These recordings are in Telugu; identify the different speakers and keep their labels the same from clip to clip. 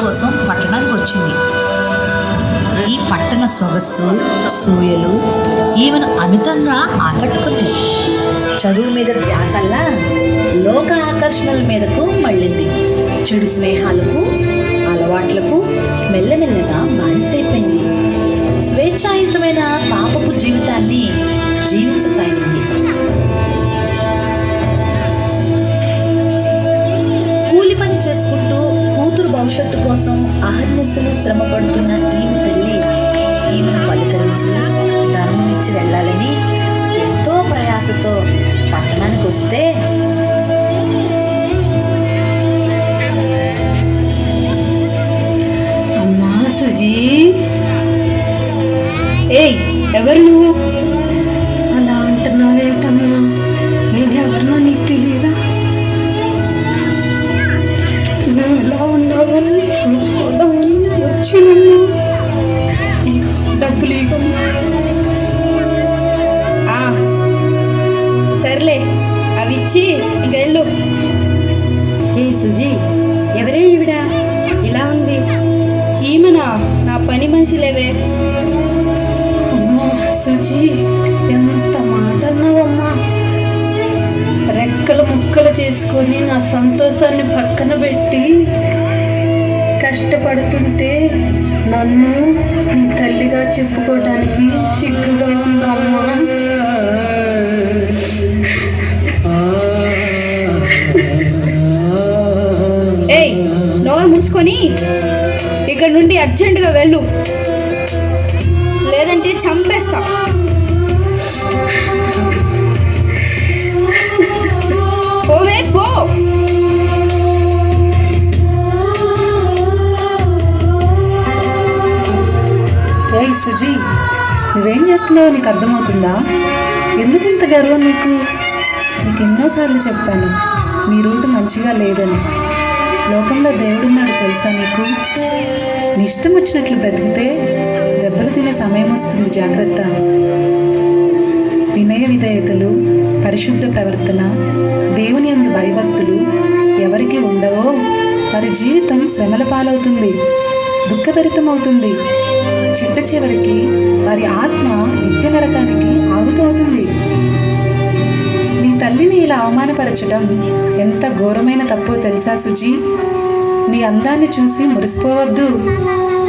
Speaker 1: కోసం పట్టణానికి వచ్చింది. ఈ పట్టణ సొగసు సూయలు ఈమెను అమితంగా ఆకట్టుకున్నాయి. చదువు మీద ధ్యాసల్లా లోక ఆకర్షణల మీదకు మళ్ళింది. చెడు స్నేహాలకు అలవాట్లకు మెల్లమెల్లగా బానిసైపోయింది. స్వేచ్ఛాయుతమైన పాపపు జీవితాన్ని జీవించసాగింది. కూలి పని చేసుకుంటూ కూతురు భవిష్యత్తు కోసం అహర్నిశలు శ్రమ పడుతున్న ఈమె తల్లి ఈమెను పలకరించి ధర్మం ఇచ్చి వెళ్ళాలని ఎంతో ప్రయాసతో పట్టణానికి వస్తే
Speaker 2: అమ్మా సుజీ, ఏయ్ ఎవరు నువ్వు? అలా అంటున్నావేంటమ్మా? నేను ఎవరినో నీకు తెలియదా? నువ్వు ఎలా ఉన్నావని చూసుకోదామని వచ్చినమ్మా. డబ్బులు ఇవ్వమ్మా. సర్లే, అవి ఇచ్చి ఇంక వెళ్ళు. ఏ సుజీ, ఎవరే ఈవిడ ఇలా ఉంది? ఈమెనా? నా పని మనిషి లేవే. అమ్మా సుజీ, ఎంత మాట అన్నావమ్మా. రెక్కలు ముక్కలు చేసుకొని నా సంతోషాన్ని పక్కన పెట్టి కష్టపడుతుంటే నన్ను నీ తల్లిగా చెప్పుకోవడానికి సిగ్గుగా ఉందమ్మా. ఏయ్, నోరు మూసుకొని ఇక్కడ నుండి అర్జెంటుగా వెళ్ళు, లేదంటే చంపేస్తా. పోవే పో.
Speaker 3: ఏయ్ సుజీ, నువ్వేం చేస్తున్నావో నీకు అర్థమవుతుందా? ఎందుకు ఇంత గర్వం నీకు? నీకు ఎన్నోసార్లు చెప్పాను నీ రూటు మంచిగా లేదని. లోకంలో దేవుడున్నాడు తెలుసా నీకు? నీ ఇష్టం వచ్చినట్లు బ్రతికితే దెబ్బలు తినే సమయం వస్తుంది, జాగ్రత్త. వినయ విధేయతలు, పరిశుద్ధ ప్రవర్తన, దేవుని యందు భయభక్తులు ఎవరికి ఉండవో వారి జీవితం శ్రమల పాలవుతుంది, దుఃఖభరితమవుతుంది. చిట్ట చివరికి వారి ఆత్మ నిత్య నరకానికి ఆహుతవుతుంది. నీ తల్లిని ఇలా అవమానపరచడం ఎంత ఘోరమైన తప్పో తెలుసా సుజీ? నీ అందాన్ని చూసి మురిసిపోవద్దు.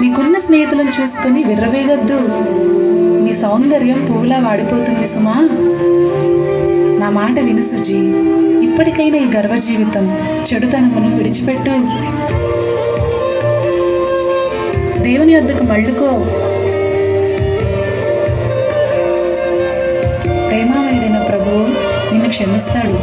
Speaker 3: నీకున్న స్నేహితులను చూసుకొని విర్రవేగొద్దు. నీ సౌందర్యం పువ్వులా వాడిపోతుంది సుమా. నా మాట విను సుజీ. ఇప్పటికైనా ఈ గర్వ జీవితం, చెడుతనమును విడిచిపెట్టు. దేవుని వద్దకు మళ్ళుకో. ప్రేమమయుడైన ప్రభువు నిన్ను క్షమిస్తాడు.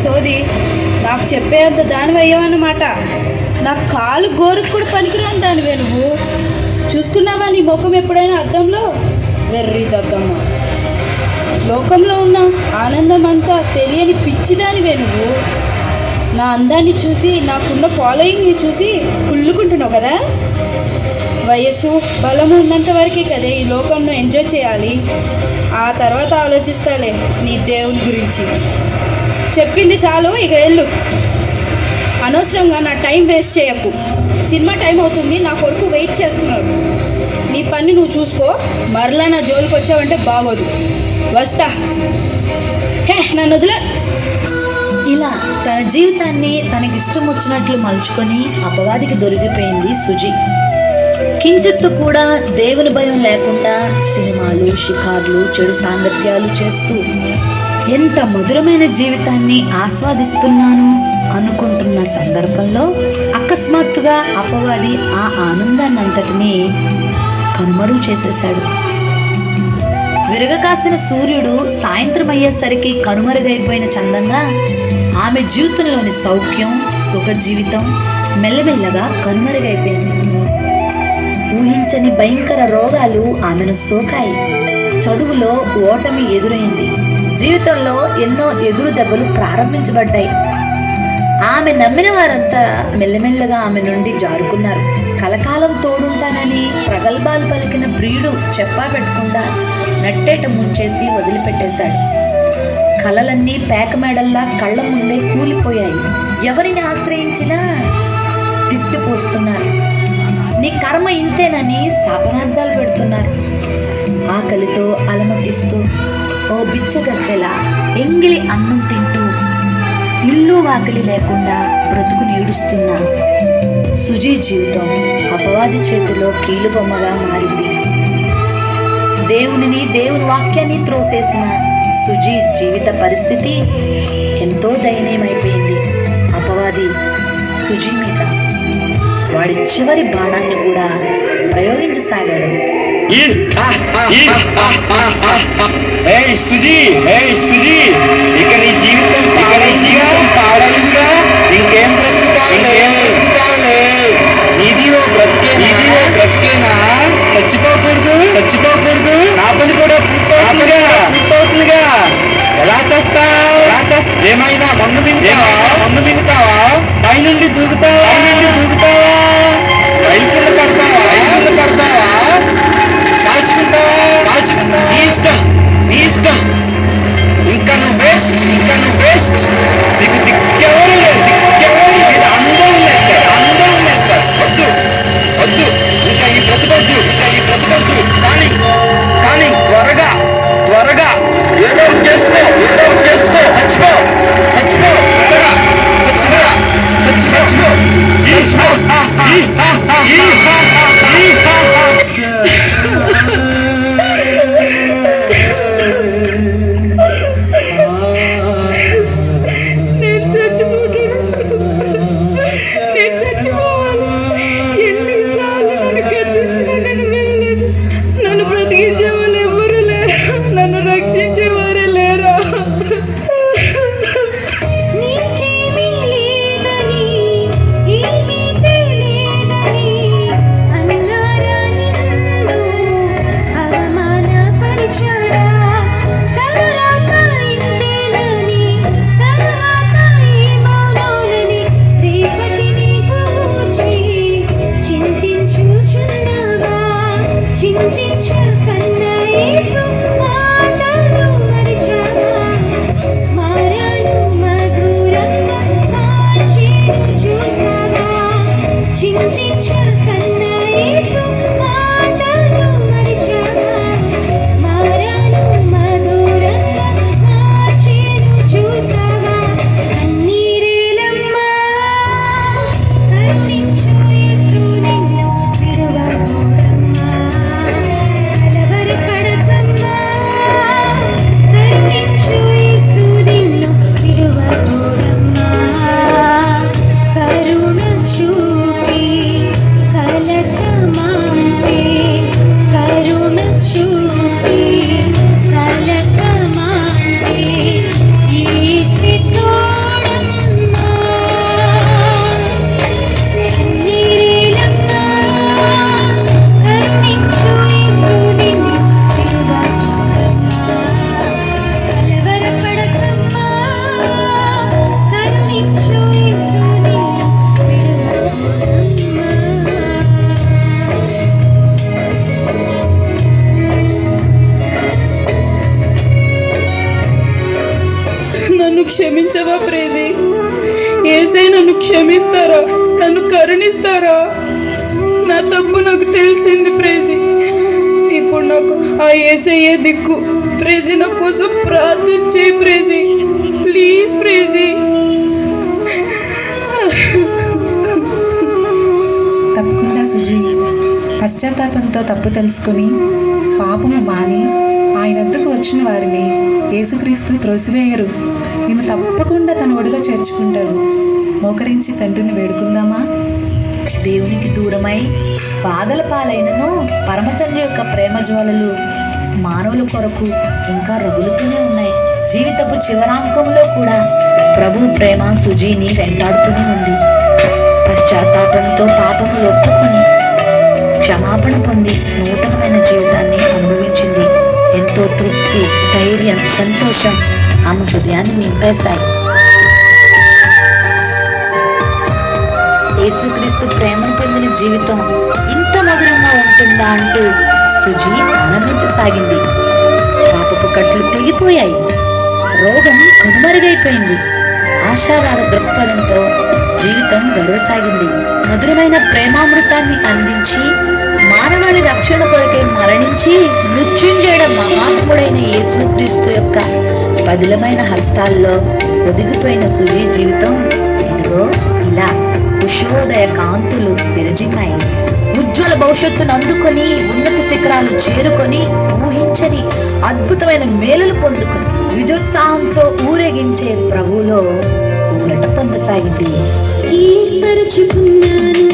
Speaker 2: సోది నాకు చెప్పేంత దానివి అయ్యావన్నమాట. నా కాలు గోరుకు కూడా పనికిరాని దానివే నువ్వు. చూసుకున్నావా నీ ముఖం ఎప్పుడైనా అద్దంలో? వెర్రి దద్దమ్మ. లోకంలో ఉన్న ఆనందం అంతా తెలియని పిచ్చిదానివే నువ్వు. నా అందాన్ని చూసి, నాకున్న ఫాలోయింగ్ని చూసి కుళ్ళుకుంటున్నావు కదా. వయస్సు బలము ఉన్నంత వరకే కదే ఈ లోకంలో ఎంజాయ్ చేయాలి. ఆ తర్వాత ఆలోచిస్తాలే నీ దేవుని గురించి. చెప్పింది చాలు, ఇక వెళ్ళు. అనవసరంగా నా టైం వేస్ట్ చేయకు. సినిమా టైం అవుతుంది, నా కొడుకు వెయిట్ చేస్తున్నాడు. నీ పని నువ్వు చూసుకో. మరలా నా జోలికి వచ్చావంటే బాగోదు. వస్తా. నన్ను వదిలే.
Speaker 1: ఇలా తన జీవితాన్ని తనకిష్టం వచ్చినట్లు మలుచుకొని అపవాదికి దొరికిపోయింది సుజి. కించిత్తు కూడా దేవుని భయం లేకుండా సినిమాలు, షికార్లు, చెడు సాంగత్యాలు చేస్తూ ఎంత మధురమైన జీవితాన్ని ఆస్వాదిస్తున్నాను అనుకుంటున్న సందర్భంలో అకస్మాత్తుగా అపవాది ఆ ఆనందాన్నంతటినీ కనుమరుగు చేసేశాడు. విరగకాసిన సూర్యుడు సాయంత్రం అయ్యేసరికి కనుమరుగైపోయిన చందంగా ఆమె జీవితంలోని సౌఖ్యం, సుఖ జీవితం మెల్లమెల్లగా కనుమరుగైపోయింది. ఊహించని భయంకర రోగాలు ఆమెను సోకాయి. చదువులో ఓటమి ఎదురైంది. జీవితంలో ఎన్నో ఎదురు దెబ్బలు ప్రారంభించబడ్డాయి. ఆమె నమ్మిన వారంతా మెల్లమెల్లగా ఆమె నుండి జారుకున్నారు. కలకాలం తోడుంటానని ప్రగల్భాలు పలికిన ప్రియుడు చెప్పా పెట్టకుండా నట్టేట ముంచేసి వదిలిపెట్టేశాడు. కలలన్నీ పేకమేడల్లా కళ్ళ ముందే కూలిపోయాయి. ఎవరిని ఆశ్రయించినా తిట్టిపోస్తున్నారు. నీ కర్మ ఇంతేనని శాపనార్థాలు పెడుతున్నారు. ఆకలితో అలమటిస్తూ ఓ బిచ్చగత్తెలా ఎంగిలి అన్నం తింటూ ఇల్లు వాకిలి లేకుండా బ్రతుకు నీడుస్తున్న సుజీ జీవితం అపవాది చేతిలో కీలుబొమ్మగా మారింది. దేవుని వాక్యాన్ని త్రోసేసిన సుజీ జీవిత పరిస్థితి ఎంతో దయనీయమైపోయింది. అపవాది సుజీ మీద వాడి చివరి బాణాన్ని కూడా ప్రయోగించసాగాడు.
Speaker 4: ఇక నీ జీవితం పాడలుగా ఇంకేం బ్రతుకుతావులే. నీదియో బ్రతికేనా? చచ్చిపోకూడదు. నా పని కూడా పూర్తవుతుందిగా. ఎలా చేస్తావు? ఏమైనా మందు మింగుతావా? పైనుండి దూకుతావా? రైలు కింద పడతావా? కాల్చుకుంటావా? నీ ఇష్టం. ఇంకా నువ్వు బెస్ట్. నీకు దిక్కెవరు లేదు. అందరూ ఉన్నారు. వద్దు. ఇంకా ఈ బ్రతుకొద్దు. కానీ త్వరగా ఏదో ఒకటి చేసుకో. చచ్చిపో.
Speaker 2: నన్ను బ్రతికించేవాళ్ళు ఎవరు లేరు. నన్ను రక్షించేవారే లేరా?
Speaker 5: Easy
Speaker 2: క్షమిస్తారా? నన్ను కరుణిస్తారా? నా తప్పు నాకు తెలిసింది ప్రేజీ. ఇప్పుడు నాకు ఆ యేసయ్యే దిక్కు. ప్రేజీ నా కోసం ప్రార్థన చేయి ప్రేజీ, ప్లీజ్ ప్రేజీ.
Speaker 3: తప్పకుండా సుజీ, పశ్చాత్తాపంతో తప్పు తెలుసుకొని పాపము మాని ఆయన వద్దకు వచ్చిన వారిని యేసుక్రీస్తు త్రోసివేయరు. నిన్ను తప్పకుండా తన ఒడిలో చేర్చుకుంటాడు. మోకరించి తండ్రిని వేడుకుందామా?
Speaker 1: దేవునికి దూరమై బాధల పాలైనను పరమతండ్రి యొక్క ప్రేమ జ్వాలలు మానవుల కొరకు ఇంకా రగులుతూనే ఉన్నాయి. జీవితపు చివరాంకంలో కూడా ప్రభు ప్రేమ సుజీని వెంటాడుతూనే ఉంది. పశ్చాత్తాపంతో పాపములు ఒప్పుకొని క్షమాపణ పొంది నూతనమైన జీవితాన్ని అనుభవించింది. ఎంతో తృప్తి, ధైర్యం, సంతోషం ఆమె హృదయాన్ని నింపేశాయి. యేసుక్రీస్తు ప్రేమను పొందిన జీవితం ఇంత మధురంగా ఉంటుందా అంటూ సుజీ ఆనందించసాగింది. పాపపు కట్లు తెగిపోయాయి, రోగం కనుమరుగైపోయింది. ఆశావాద దృక్పథంతో జీవితం గడవసాగింది. మధురమైన ప్రేమామృతాన్ని అందించి మానవాళి రక్షణ కొరకే మరణించి మృత్యుంజయుడ మహాత్ముడైన యేసుక్రీస్తు యొక్క పదిలమైన హస్తాల్లో ఒదిగిపోయిన సుజీ జీవితం ఇదిగో ఇలా ఉషోదయ కాంతులు విరజిమ్మాయి. ఉజ్వల భవిష్యత్తును అందుకొని ఉన్నత శిఖరాలు చేరుకొని ఊహించని అద్భుతమైన మేలులు పొందుకొని విజయోత్సాహంతో ఊరేగించే ప్రభువులో ఊరట పొందసాగింది.
Speaker 2: ఏర్పరచుకున్నాను